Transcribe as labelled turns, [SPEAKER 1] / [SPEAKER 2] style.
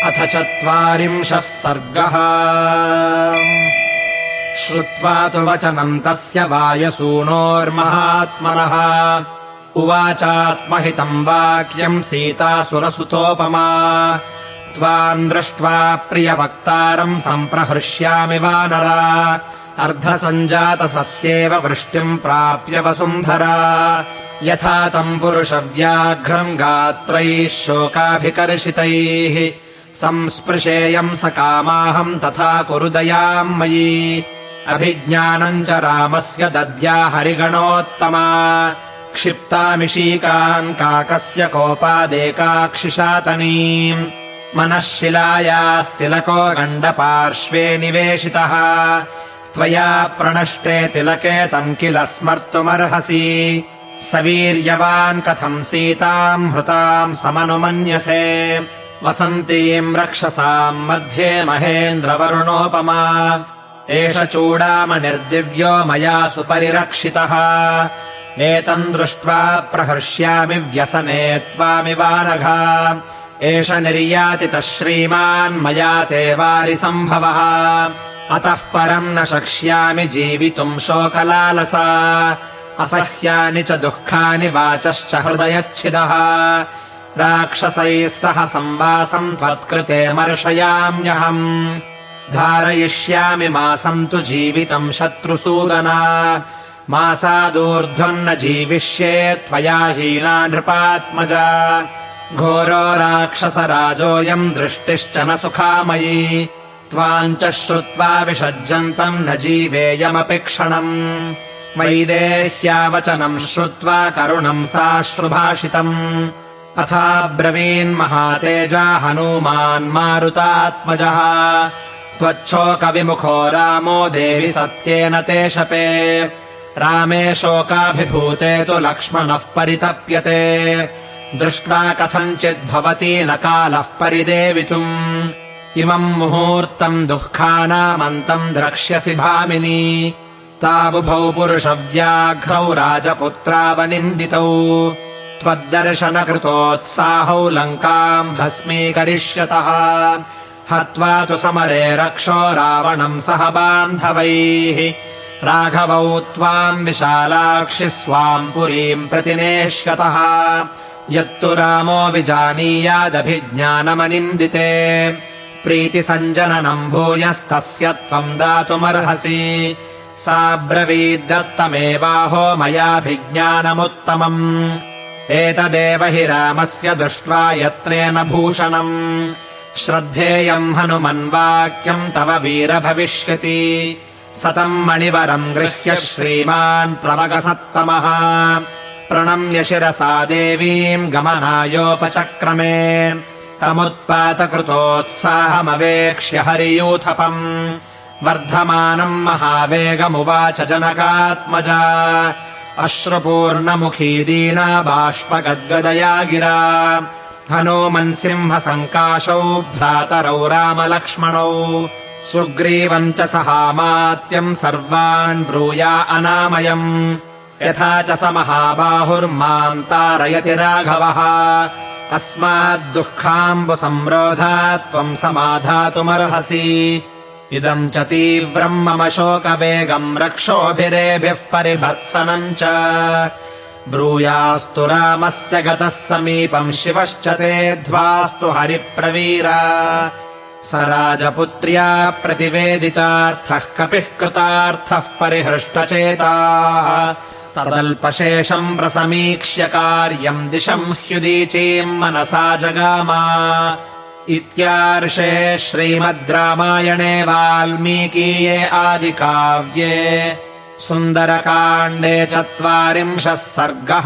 [SPEAKER 1] अथ 40 सर्गः। श्रुत्वा तु वचनम् तस्य वायसूनोर्महात्मनः उवाचात्महितम् वाक्यम् सीतासुरसुतोपमा। त्वाम् दृष्ट्वा प्रियवक्तारम् सम्प्रहृष्यामि वानर। अर्धसञ्जातसस्येव वृष्टिम् प्राप्य वसुन्धरा। यथा तम् पुरुषव्याघ्रम् गात्रैः शोकाभिकर्षितैः संस्पृशेयम् स कामाहम् तथा कुरु दयाम् मयि। अभिज्ञानम् च रामस्य दद्या हरिगणोत्तमा। क्षिप्तामिषीकाम् काकस्य कोपादेकाक्षिशातनीम्। मनःशिलायास्तिलको गण्डपार्श्वे निवेशितः। त्वया प्रणष्टे तिलके तम् किल स्मर्तुमर्हसि। सवीर्यवान् कथम् सीताम् हृताम् समनुमन्यसे। वसन्तीम् रक्षसाम् मध्ये महेन्द्रवरुणोपमा। एष चूडामणिर्दिव्यो मया सुपरिरक्षितः। एतम् दृष्ट्वा प्रहृष्यामि व्यसने त्वामिवानघ। एष निर्यातितः श्रीमान् मया ते वारिसम्भवः। अतः परम् न शक्ष्यामि जीवितुम् शोकलालसा। असह्यानि च दुःखानि वाचश्च हृदयच्छिदः। राक्षसैः सह संवासम् त्वत्कृते मर्शयाम्यहम्। धारयिष्यामि मासम् तु जीवितम् शत्रुसूदना। मासादूर्ध्वम् न जीविष्ये त्वया हीना नृपात्मजा। घोरो राक्षसराजोऽयम् दृष्टिश्च न सुखामयी। त्वाम् च श्रुत्वा विषज्जन्तम् न जीवेयमपि क्षणम्। वैदेह्यावचनम् श्रुत्वा करुणम् साश्रुभाषितम्। अथाब्रवीन्महातेजा हनूमान् मारुतात्मजः। त्वच्छोकविमुखो रामो देवि सत्येन ते शपे। रामे शोकाभिभूते तु लक्ष्मणः परितप्यते। दृष्ट्वा कथञ्चिद्भवति न कालः परिदेवितुम्। इमम् मुहूर्तम् दुःखानामन्तम् द्रक्ष्यसि भामिनी। तावुभौ पुरुषव्याघ्रौ राजपुत्रावनिन्दितौ। त्वद्दर्शनकृतोत्साहौ लङ्काम् भस्मीकरिष्यतः। हत्वा तु समरे रक्षो रावणम् सह बान्धवैः। राघवौ त्वाम् विशालाक्षि स्वाम् पुरीम् प्रतिनेष्यतः। यत्तु रामो विजानीयादभिज्ञानमनिन्दिते। प्रीतिसञ्जननम् भूयस्तस्य त्वम् दातुमर्हसि। सा ब्रवीद्दत्तमेवाहो मयाभिज्ञानमुत्तमम्। एतदेव हि रामस्य दृष्ट्वा यत्नेन भूषणम्। श्रद्धेयम् हनुमन्वाक्यम् तव वीर भविष्यति। सतम् मणिवरम् गृह्य श्रीमान् प्रवगसत्तमः। प्रणम्य शिरसा देवीम् गमनायोपचक्रमे। तमुत्पातकृतोत्साहमवेक्ष्य हरियूथपम्। वर्धमानम् महावेगमुवाच जनकात्मजा। अश्रुपूर्णमुखी दीना बाष्पगद्गदया गिरा। हनूमन् सिंहसङ्काशौ भ्रातरौ रामलक्ष्मणौ। सुग्रीवम् च सहामात्यम् सर्वान् ब्रूया अनामयम्। यथा च स महाबाहुर्माम् तारयति राघवः। अस्माद्दुःखाम्बुसंरोधात् त्वम् समाधातुमर्हसि। इदम् च तीव्रम् मम शोकवेगम् रक्षोभिरेभिः परिभर्त्सनम् च। ब्रूयास्तु रामस्य गतः समीपम् शिवश्च ते ध्वास्तु हरिप्रवीर। स राजपुत्र्या प्रतिवेदितार्थः कपिः कृतार्थः परिहृष्टचेताः। तदल्पशेषम् प्रसमीक्ष्य कार्यम् दिशम् ह्युदीचीम् मनसा जगाम। इत्यार्षे श्रीमद् रामायणे वाल्मीकीये आदिकाव्ये सुन्दरकाण्डे 40 सर्गः।